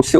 اس سے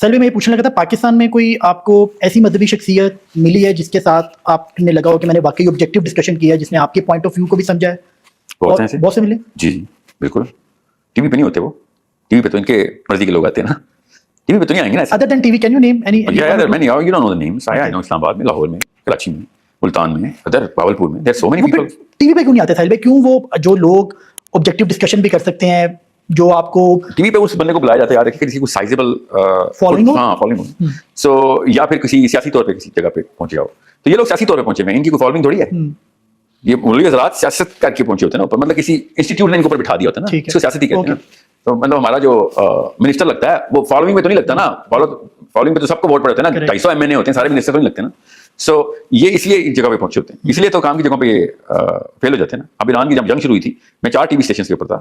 سلوی میں یہ پوچھنے لگا تھا پاکستان میں کوئی آپ کو ایسی مذہبی شخصیت ملی ہے جس کے ساتھ آپ نے لگا ہو کہ میں نے واقعی آبجیکٹو ڈسکشن کیا ہے جس نے آپ کے پوائنٹ آف ویو کو بھی سمجھا ہے؟ بہت سے ملے. جی جی بالکل. ٹی وی پہ نہیں ہوتے وہ. ٹی وی پہ تو ان کے مرضی کے لوگ آتے ہیں نا. ٹی وی پہ تو نہیں آئیں گے نا. Other than T V can you name any? You don't know the names. I know Islamabad میں, لاہور میں, کراچی میں, ملتان میں, ادھر باولپور میں. There so many people. T V پہ کیوں نہیں آتے ساحل بھائی؟ کیوں وہ جو لوگ آبجیکٹو ڈسکشن بھی کر سکتے ہیں, جو آپ کو ٹی وی پہ اس بندے کو بلایا جاتا ہے یار کہ کسی کو سائزیبل فالوئنگ ہو, ہاں فالوئنگ ہو, سو یا پھر کسی سیاسی طور پہ کسی جگہ پہ پہنچے ہو. تو یہ لوگ سیاسی طور پہ پہنچے ہوئے ہیں, ان کی کوئی فالوئنگ تھوڑی ہے. یہ مولوی حضرات سیاست کر کے پہنچے ہوتے ہیں نا اوپر, مطلب کسی انسٹیٹیوٹ نے ان کو اوپر بٹھا دیا ہوتا ہے نا, اس کو سیاست ہی کہتے ہیں. تو مطلب ہمارا جو منسٹر لگتا ہے وہ فالوئنگ میں تو نہیں لگتا نا. فالوئنگ پہ تو سب کو ووٹ پڑے ہوتے ہیں نا, 250 MNA ہوتے ہیں, سارے منسٹر تو نہیں لگتے نا. سو یہ اس لیے اس جگہ پہ پہنچے ہوتے ہیں, اس لیے تو کام کی جگہوں پہ یہ فیل ہو جاتے ہیں نا. اب ایران کی جب جنگ شروع ہوئی تھی, میں 4 ٹی وی اسٹیشن کے اوپر تھا,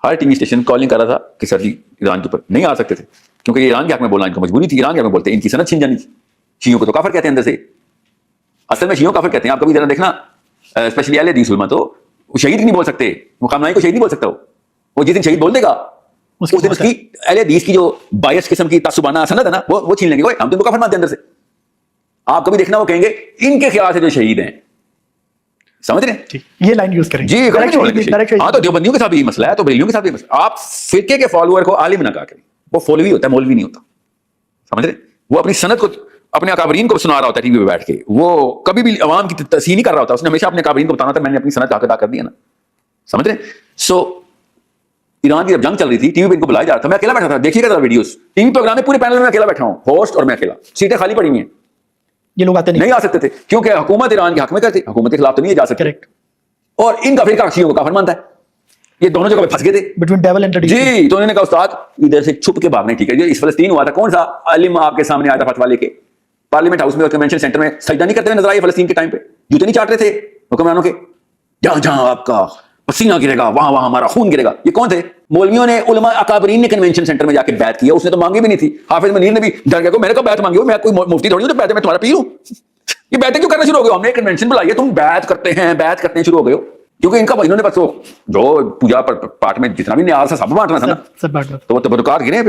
ہر ٹی وی اسٹیشن کالنگ کر رہا تھا کہ سر جی ایران کے اوپر نہیں آ سکتے تھے کیونکہ ایران کے حق میں بولنا ان کو مجبوری تھی. ایران کے حق میں بولتے ہیں, ان کی صنعت چھین جانی تھی. شیعوں کو تو کافر کہتے ہیں اندر سے, اصل میں شیعوں کافر کہتے ہیں. آپ کبھی ذرا دیکھنا, اسپیشلی اہل حدیث علماء تو وہ شہید نہیں بول سکتے, وہ خامنائی کو شہید نہیں بول سکتا. وہ جس دن شہید بول دے گا اس دن اس کی اہل حدیث کی جو بائس قسم کی تعصبانہ سند ہے نا وہ چھین لیں گے. ہم تو ان کو کافر مانتے ہیں اندر سے. آپ کبھی دیکھنا وہ کہیں گے ان کے خیال سے جو شہید ہیں, سمجھ رہے ہیں, یہ لائن یوز کریں جی. ہاں تو دیوبندیوں کے ساتھ بھی مسئلہ ہے, تو بریلیوں کے ساتھ بھی مسئلہ. آپ فرقے کے فالوور کو عالم نہ کہا کریں, وہ فولوی ہوتا ہے, مولوی نہیں ہوتا. سمجھ رہے, وہ اپنی سند کو اپنے اکابرین کو سنا رہا ہوتا ہے ٹی وی پہ بیٹھ کے, وہ کبھی بھی عوام کی تصحیح نہیں کر رہا ہوتا. اس نے ہمیشہ اپنے اکابرین کو بتانا تھا میں نے اپنی سند ادا کر دی ہے نا. سمجھ رہے. سو ایران کی جب جنگ چل رہی تھی, ٹی وی پہ ان کو بلایا جا رہا تھا, میں اکیلا بیٹھا تھا. دیکھیے گا ذرا ویڈیوز, ٹی وی پروگرام میں پورے پینل میں اکیلا بیٹھا ہوں, ہوسٹ اور میں اکیلا, سیٹیں خالی پڑی ہوئی ہیں. یہ لوگ آتے نہیں آ سکتے تھے کیونکہ حکومت ایران کے حق میں کرتی, حکومت کے خلاف تو نہیں جا سکتے. اور ان کا فرقہ شیعوں کو کافر مانتا ہے. یہ دونوں جگہ پہ پھنس گئے تھے بٹوین ڈیول اینڈ جی. تو انہوں نے کہا استاد ادھر سے چھپ کے بھاگنے, ٹھیک ہے. اس فلسطین ہوا تھا, کون سا عالم آپ کے سامنے آیا تھا فتویٰ لے کے پارلیمنٹ ہاؤس میں اور کنونشن سینٹر میں سجدہ نہیں کرتے ہوئے نظر آئے فلسطین کے ٹائم پہ, جوتے نہیں چاٹ رہے تھے حکمرانوں کے, جہاں جہاں آپ کا پسینہ گرے گا وہاں وہاں ہمارا خون گرے گا. یہ کون تھے؟ مولویوں نے, علماء اکابرین نے کنونشن سینٹر میں جا کے بیعت کیا. اس نے تو مانگی بھی نہیں تھی. حافظ منیر نے بھی ڈر گیا, میں نے کہا بیعت مانگی ہو, میں کوئی مفتی تھوڑی ہوں جو بیعت میں تمہارا پیر ہوں. یہ بیعتیں کیوں کرنا شروع ہو گئے؟ ہم نے کنونشن بلائی ہے, تم بیعت کرتے ہیں شروع ہو گئے ہو. کیونکہ ان کا انہوں نے بس جو پوجا پاٹ میں جتنا بھی نیاز تھا سب بانٹنا تھا نا, تو وہ تبرکات گرے.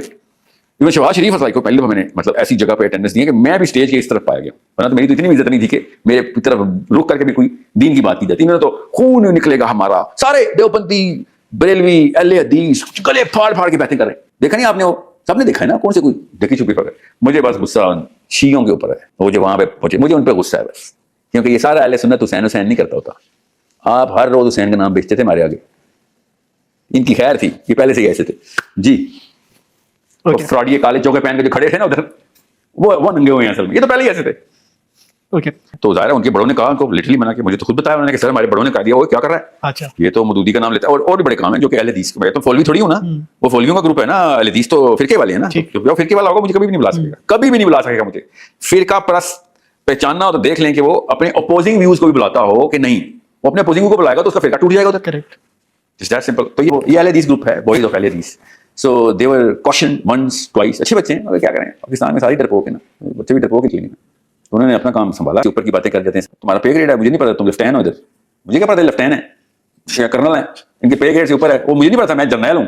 پھر شہباز شریف بھائی کو پہلے میں نے مطلب ایسی جگہ پہ اٹینڈنس دی ہے کہ میں بھی اسٹیج کے اس طرف پایا گیا, ورنہ تو میری تو اتنی عزت نہیں تھی کہ میرے طرف رک کر کے بھی کوئی دین کی بات کی جاتی. میرا تو خون نکلے گا ہمارا, سارے دیوبندی بریلوی اہل حدیث گلے پھاڑ پھاڑ کے باتیں کر رہے ہیں. دیکھا نہیں آپ نے, وہ سب نے دیکھا ہے نا, کون سے کوئی ڈھکی چھپی پکڑ. مجھے بس غصہ شیعوں کے اوپر ہے, وہ جو وہاں پہ پہنچے, مجھے ان پہ غصہ ہے بس, کیونکہ یہ سارا اہل سنت حسین نہیں کرتا ہوتا. آپ ہر روز حسین کا نام بیچتے تھے ہمارے آگے. ان کی خیر تھی, یہ پہلے سے ہی ایسے تھے جی. فراڈی کالے چوکے پہن کے جو کھڑے تھے نا ادھر, وہ ننگے ہوئے ہیں اصل میں, یہ تو پہلے ہی ایسے تھے. تو ظاہر ہے ان کے بڑوں نے کہا, ان کو لٹرلی منع کہ مجھے تو خود بتایا انہوں نے کہ سر ہمارے بڑوں نے کہا دیا, وہ کیا کر رہا ہے, یہ تو مودودی کا نام لیتا ہے. اور بھی بڑے کام ہیں جو کہ اہل حدیث کے, تو فولوی تھوڑی ہوں نا, وہ فولویوں کا گروپ ہے نا. اہل حدیث تو فرقے والے ہیں نا, جو فرقے والا ہوگا مجھے کبھی بھی نہیں بلا سکے گا, کبھی بھی نہیں بلا سکے گا مجھے. فرقہ پرست پہچاننا ہو تو دیکھ لیں کہ وہ اپنے اپوزنگ ویوز کو بھی بلاتا ہو کہ نہیں, وہ اپنے اپوزنگ کو بلائے گا تو اس کا فرقہ ٹوٹ جائے گا ادھر. Correct, just that simple. تو یہ اہل حدیث گروپ ہے, بوائز آف اہل حدیث. سو دے ور کوشن ونس ٹوائس. اچھے بچے ہیں, مگر کیا کریں, پاکستان میں ساری ڈرپوک ہیں نا, بچے بھی ڈرپوک ہی. انہوں نے اپنا کام سنبھالا, اوپر کی باتیں کر جاتے ہیں. تمہارا پے گریڈ ہے, مجھے نہیں پتا تم لیفٹینٹ ہو ادھر, مجھے کیا پتا لیفٹینٹ ہے یا کرنل ہے, ان کے پے گریڈ سے اوپر ہے, وہ مجھے نہیں پتا, میں جرنیل ہوں.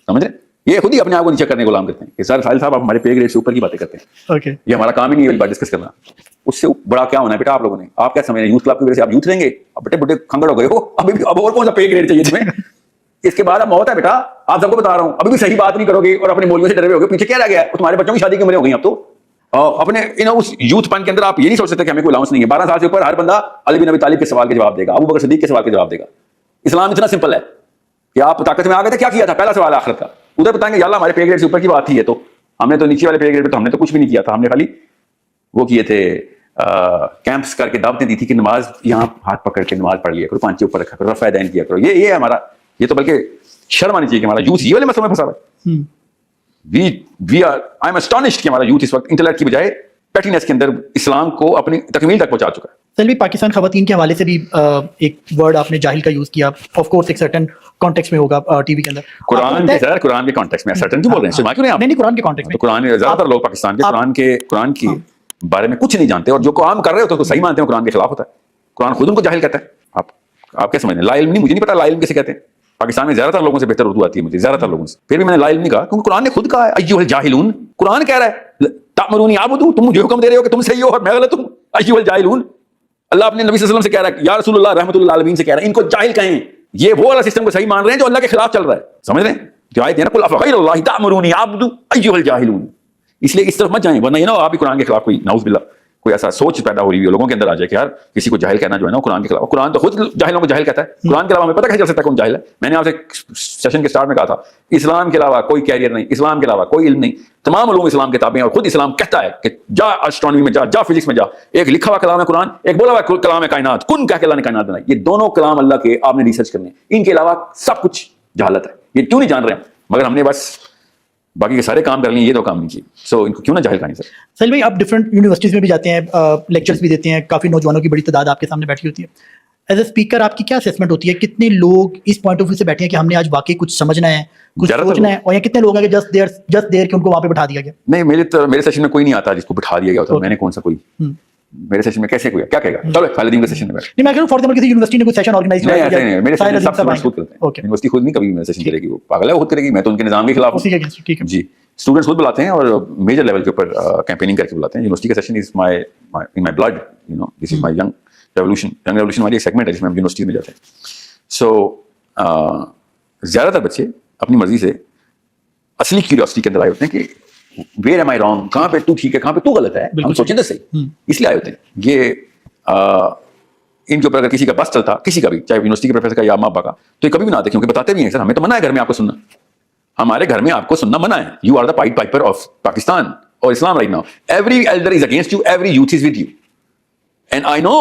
سمجھ رہے, یہ خود ہی اپنے آپ کو نیچے کرنے کو غلام کرتے ہیں کہ سر ساحل صاحب آپ ہمارے پے گریڈ سے اوپر کی باتیں کرتے ہیں. یہ ہمارا کام ہی نہیں ہے بات ڈسکس کرنا. اس سے بڑا کیا ہونا ہے بیٹا آپ لوگوں نے, آپ کیا سمجھ رہے ہیں یوتھ کلب کی وجہ سے آپ یوتھ رہیں گے, اب بیٹے بڑے کھنگڑ ہو گئے ہو, اب اور کون سا پے گریڈ چاہیے تمہیں. اس کے بعد اب موت ہے بیٹا, آپ سب کو بتا رہا ہوں, ابھی بھی صحیح بات نہیں کرو گے اور اپنے مولویوں سے ڈرے ہوئے ہو گے, پیچھے کیا رہ گیا, تمہارے بچوں کی شادی کی عمریں ہو گئی اب تو. اپنے اس یوتھ پن کے اندر آپ یہ نہیں سوچ سکتے کہ ہمیں کوئی الاؤنس نہیں ہے. 12 سال سے اوپر ہر بندہ علی بن ابی طالب کے سوال کے جواب دے گا, ابو بکر صدیق کے سوال کے جواب دے گا. اسلام اتنا سمپل ہے کہ آپ طاقت میں آ گئے تھے, کیا کیا تھا, پہلا سوال آخرت کا. ادھر بتائیں گے یا اللہ ہمارے پے گریڈ سے اوپر کی بات ہی ہے, تو ہم نے تو نیچے والے پے گریڈ پہ تو ہم نے تو کچھ بھی نہیں کیا تھا, ہم نے خالی وہ کیے تھے کیمپس کر کے دعوتیں دی تھی کہ نماز یہاں ہاتھ پکڑ کے نماز پڑھ لیا کرو, پانچے اوپر رکھا کرو, رفع دین کیا کرو. یہ ہمارا, یہ تو بلکہ شرم آنی چاہیے کہ ہمارا یوتھ یہ والے مسئلے میں پھنسا ہوا ہے. آئی ایم اسٹانشڈ کہ ہمارا یوتھ اس وقت انٹلیکٹ کی بجائے پیٹینس کے اندر اسلام کو اپنی تکمیل تک پہنچا چکا ہے. سلوی, پاکستان خواتین کے حوالے سے بھی ایک ورڈ آپ نے جاہل کا یوز کیا, آف کورس ایک سرٹن کانٹیکسٹ میں ہوگا ٹی وی کے اندر. قرآن کے سر, قرآن کے کانٹیکسٹ میں سرٹن کیوں بول رہے ہیں, سنا کیوں نہیں آپ؟ نہیں, قرآن کے کانٹیکسٹ میں. قرآن زیادہ تر لوگ پاکستان کے قرآن کے بارے میں کچھ نہیں جانتے, اور جو کام کر رہے ہوتے ہیں اس کو صحیح مانتے ہیں, قرآن کے خلاف ہوتا ہے. قرآن خود ان کو جاہل کہتا ہے. آپ کیا سمجھتے ہیں, لا علم نہیں, مجھے نہیں پتا لا علم کیسے کہتے ہیں. پاکستان میں زیادہ تر لوگوں سے بہتر اردو آتی ہے مجھے، زیادہ تر لوگوں سے، پھر بھی میں نے لا علم نہیں کہا کیونکہ قرآن نے خود کہا ہے ایھا الجاہلون، قرآن کہہ رہا ہے تأمرونی اعبدوا، تم مجھے حکم دے رہے ہو کہ تم صحیح ہو اور میں غلط ہوں، ایھا الجاہلون۔ اللہ اپنے نبی صلی اللہ علیہ وسلم سے کہہ رہا ہے، یا رسول اللہ رحمۃ اللہ عالمین سے کہہ رہا ہے ان کو جاہل کہیں، یہ وہ والا سسٹم کو صحیح مان رہے ہیں جو اللہ کے خلاف چل رہا ہے، سمجھ رہے ہیں جو آیت ہے نا قل افغیر اللہ تأمرونی اعبدوا ایھا الجاہلون، اس لیے اس طرف مت جائیں ورنہ یہ نہ آپ بھی قرآن کے خلاف کوئی نعوذ باللہ کوئی ایسا سوچ پیدا ہو رہی ہے لوگوں کے اندر آ جائے کہ یار کسی کو جاہل کہنا جو ہے نا قرآن کے خلاف، قرآن تو خود جاہلوں کو جاہل کہتا ہے، قرآن کے علاوہ ہمیں پتہ کیسے چل سکتا ہے کون جاہل ہے؟ میں نے آپ سے سیشن کے سٹارٹ میں کہا تھا اسلام کے علاوہ کوئی کیریئر نہیں، اسلام کے علاوہ کوئی علم نہیں، تمام علوم اسلام کے تابع ہیں، اور خود اسلام کہتا ہے کہ جا اسٹرانومی میں جا فزکس میں جا، ایک لکھا ہوا کلام ہے قرآن، ایک بولا ہوا کلام ہے کائنات، کن کہہ کے اللہ نے کائنات بنائی، یہ دونوں کلام اللہ کے آپ نے ریسرچ کرنے، ان کے علاوہ سب کچھ جہالت ہے، یہ کیوں نہیں جان رہے ہیں؟ مگر ہم نے بس باقی کے سارے کام کر لیے، یہ تو کام نہیں کیے، سو ان کو کیوں نہ جاہل کہیں سر۔ سہیل بھائی آپ ڈفرینٹ یونیورسٹیز میں بھی جاتے ہیں، لیکچرز بھی دیتے ہیں، کافی نوجوانوں کی بڑی تعداد آپ کے سامنے بیٹھی ہوتی ہے، ایز اے اسپیکر آپ کی کیا اسیسمنٹ ہوتی ہے؟ کتنے لوگ اس پوائنٹ آف ویو سے بیٹھے ہیں کہ ہم نے آج واقعی کچھ سمجھنا ہے، کچھ سوچنا ہے، اور یا کتنے لوگ ہیں کہ جسٹ دیر کہ ان کو وہاں پہ بٹھا دیا گیا؟ نہیں میرے سیشن میں کوئی نہیں آتا جس کو بٹھا دیا گیا ہوتا، میں نے کون سا کوئی میرے سیشن میں کیسے کوئی کیا کہے گا چلو خالدین کے سیشن میں بیٹھ، نہیں میں کہہ رہا ہوں فار ایگزامپل کسی یونیورسٹی نے کوئی سیشن آرگنائز نہیں ایسے نہیں، میرے سیشن سب اسٹوڈنٹس خود کرتے ہیں، یونیورسٹی خود نہیں کبھی میرے سیشن کرے گی، وہ پاگل ہے وہ خود کرے گی، میں تو ان کے نظام کے خلاف ہوں جی، اسٹوڈنٹس خود بلاتے ہیں اور میجر لیول کے اوپر کیمپیننگ کر کے بلاتے ہیں، یونیورسٹی کا session is my in my blood, you know this is my young revolution ہماری ایک سیگمنٹ ہے جس میں ہم یونیورسٹی میں جاتے ہیں، سو زیادہ تر بچے اپنی مرضی سے اصلی کیوریوسٹی کے اندر آئے ہوتے ہیں کہ ویئر ایم آئی رانگ، کہاں پہ تو ٹھیک ہے کہاں پہ تو غلط ہے، ہم سوچیں تو صحیح، اس لیے آئے ہوتے ہیں یہ ان کے اوپر اگر کسی کا بس چلتا کسی کا بھی چاہے یونیورسٹی کے پروفیسر کا یا ماں باپ کا تو یہ کبھی بھی نہ آتے کیونکہ بتاتے بھی ہیں سر ہمیں تو منع ہے گھر میں آپ کو سننا، ہمارے گھر میں آپ کو سننا منع ہے، you are the pied piper of Pakistan اور اسلام right now, every elder is against you, every youth is with you, and I know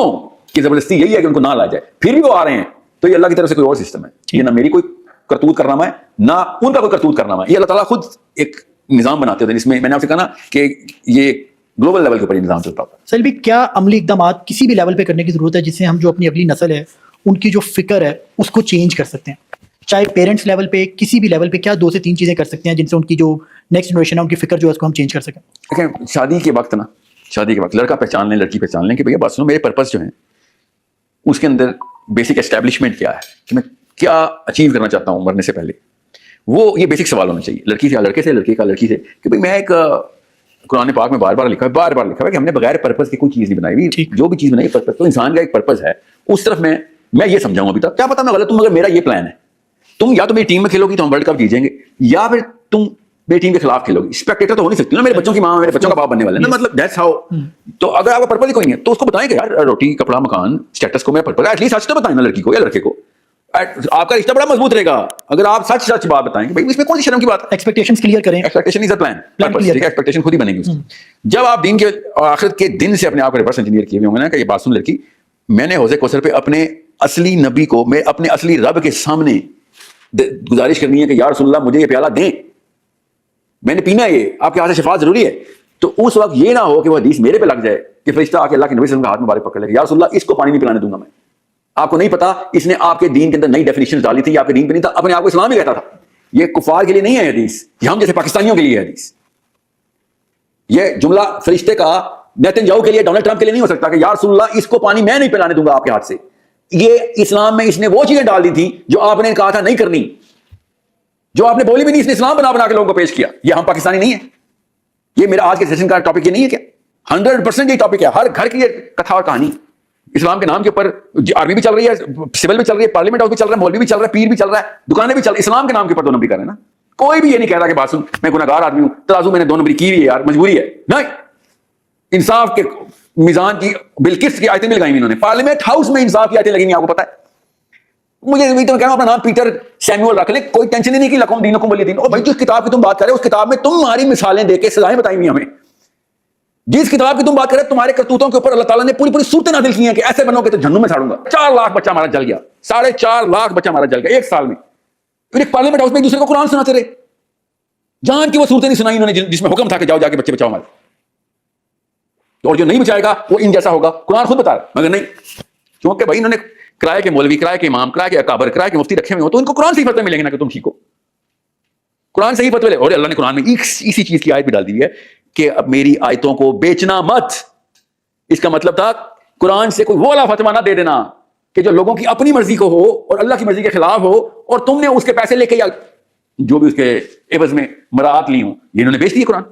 کہ زبردستی یہی ہے کہ ان کو نہ لا جائے، پھر بھی وہ آ رہے ہیں تو یہ اللہ کی طرف سے کوئی اور سسٹم ہے، یہ نہ میری کوئی کرتوت کرنامہ ہے نہ ان کا کوئی کرتوت کرنامہ ہے، یہ اللہ تعالیٰ خود ایک نظام بناتے ہوتے ہیں جس میں نے آپ سے کہا نا کہ یہ گلوبل لیول کے اوپر نظام چلتا ہوتا ہے۔ سہیل بھائی کیا عملی اقدامات کسی بھی لیول پہ کرنے کی ضرورت ہے جس سے ہم جو اپنی اگلی نسل ہے ان کی جو فکر ہے اس کو چینج کر سکتے ہیں؟ چاہے پیرنٹس لیول پہ کسی بھی لیول پہ کیا 2 سے 3 چیزیں کر سکتے ہیں جن سے ان کی جو نیکسٹ جنریشن ہے ان کی فکر جو ہے اس کو ہم چینج کر سکیں؟ دیکھیں شادی کے وقت لڑکا پہچان لیں لڑکی پہچان لیں کہ بھیا بات سنو میرے پرپز جو ہیں اس کے اندر بیسک اسٹیبلشمنٹ کیا ہے کہ میں کیا اچیو کرنا چاہتا ہوں مرنے سے پہلے، وہ یہ بیسک سوال ہونا چاہیے لڑکی سے یا لڑکے سے، لڑکے کا لڑکی سے کہ بھائی میں ایک قرآن پاک میں بار بار لکھا ہے کہ ہم نے بغیر پرپز کی کوئی چیز نہیں بنائی ہوئی، جو بھی چیز بنائی پرپز تو انسان کا ایک پرپز ہے، اس طرف میں یہ سمجھاؤں ابھی تک، کیا پتا میں غلط ہوں مگر میرا یہ پلان ہے، تم یا تو میری ٹیم میں کھیلو گی تو ہم ورلڈ کپ جیتیں گے یا پھر تم میری ٹیم کے خلاف کھیلو گی، اسپیکٹیٹر تو ہو نہیں سکتی نا، میرے بچوں کی ماں میرے بچوں کا باپ بننے والے نا، مطلب دیٹس ہاؤ، تو اگر آپ کا پرپز ہی کوئی نہیں ہے تو اس کو بتائیں کہ یار روٹی کپڑا مکان اسٹیٹس کو میرا پرپز ہے، ایٹ لیسٹ سچ تو بتائیں نا لڑکی کو یا لڑکے کو، آپ کا رشتہ بڑا مضبوط رہے گا اگر آپ سچ بات بتائیں کہ بھائی اس میں کون سی شرم کی بات ہے، ایکسپیکٹیشنز کلیئر کریں، expectation is a plan, expectation خود ہی بنے گی اس کی، جب آپ دین کے آخرت کے دن سے اپنے آپ کو ریورس انجینئر کیے ہوئے ہوں گے نا کہ یہ بات سن لڑکی میں نے حوض کوثر پہ اپنے اصلی نبی کو میں اپنے اصلی رب کے سامنے گزارش کرنی ہے کہ یا رسول اللہ مجھے یہ پیالہ دیں، میں نے پینا ہے، یہ آپ کے ہاتھ سے شفاعت ضروری ہے، تو اس وقت یہ نہ ہو کہ وہ حدیث میرے پہ لگ جائے کہ فرشتہ آ کے اللہ کے نبی صلی اللہ علیہ وسلم کا ہاتھ مبارک پکڑ لے کہ یا رسول اللہ اس کو پانی نہیں پلانے دوں گا میں، آپ کو نہیں پتا اس نے آپ کے دین کے اندر نئی ڈیفینیشن ڈالی تھی، آپ کے دین پہ نہیں تھا، اپنے آپ کو اسلام ہی کہتا تھا، یہ کفار کے لیے نہیں ہے حدیث، یہ ہم جیسے پاکستانیوں کے لیے ہے حدیث، یہ جملہ فرشتے کا نیتن یاہو کے لیے ڈونلڈ ٹرمپ کے لیے نہیں ہو سکتا کہ یا رسول اللہ اس کو پانی میں نہیں پلانے دوں گا آپ کے ہاتھ سے، یہ اسلام میں اس نے وہ چیزیں ڈال دی تھی جو آپ نے کہا تھا نہیں کرنی، جو آپ نے بولی بھی نہیں، اس نے اسلام بنا کے لوگوں کو پیش کیا، یہ ہم پاکستانی نہیں ہے، یہ میرا آج کے سیشن کا ٹاپک یہ نہیں ہے کیا 100% یہ ٹاپک ہے، ہر گھر کی یہ کتھا اور کہانی اسلام کے نام کے اوپر، آرمی بھی چل رہی ہے، سول بھی چل رہی ہے، پارلیمنٹ ہاؤس بھی چل رہا ہے، مولوی بھی چل رہا ہے، پیر بھی چل رہا ہے، دکانیں بھی چل رہی ہیں، اسلام کے نام کے اوپر 2 نمبری کر رہے ہیں نا، کوئی بھی یہ نہیں کہہ رہا کہ بات سن میں گناہگار آدمی ہوں ترازو میں نے 2 نمبری کی ہوئی ہے یار مجبوری ہے، نہیں، انصاف کے میزان کی بالقسط کی آیتیں مل گئی انہوں نے، پارلیمنٹ ہاؤس میں انصاف کی آیتیں لگی ہوئی، آپ کو پتا ہے، مجھے تو کہہ رہا ہوں اپنا نام پیٹر سیموئل رکھ لیں، کوئی ٹینشن ہی نہیں کہ لکم دینکم ولی دین، اور بھائی جس کتاب کی تم بات کر رہے ہو اس کتاب میں تمہاری مثالیں دے کے سزائیں بتائی ہوئی ہمیں، جس کتاب کی تم بات کر رہے تمہارے کرتوتوں کے اوپر اللہ تعالیٰ نے پوری صورتیں نازل کی ہیں کہ ایسے بنو گے تو جہنم میں ساڑوں گا، 4 لاکھ بچہ ہمارا جل گیا، 4.5 لاکھ بچہ ہمارا جل گیا ایک سال میں، پھر ایک پارلیمنٹ ہاؤس میں ایک دوسرے کو قرآن سناتے رہے، جان کی وہ صورتیں نہیں سنائی انہوں نے جس میں حکم تھا کہ جاؤ جا کے بچے بچاؤ ہمارے، اور جو نہیں بچائے گا وہ ان جیسا ہوگا، قرآن خود بتا رہا مگر نہیں، کیونکہ بھائی انہوں نے کرائے کے مولوی، کرائے کے امام، کرائے کے اکابر، کرائے کے مفتی رکھے ہوئے ہو تو ان کو قرآن سے ہی فتوے ملیں گے نا کہ تم ٹھیک ہو، قرآن سے ہی فتوے لے، اور اللہ نے قرآن میں اسی چیز کی آیت بھی ڈال دی ہے کہ اب میری آیتوں کو بیچنا مت، اس کا مطلب تھا قرآن سے کوئی وہ والا فتویٰ نہ دے دینا کہ جو لوگوں کی اپنی مرضی کو ہو اور اللہ کی مرضی کے خلاف ہو اور تم نے اس کے پیسے لے کے یا جو بھی اس کے عوض میں مراعات لی ہوں، یہ انہوں نے بیچ دیے قرآن.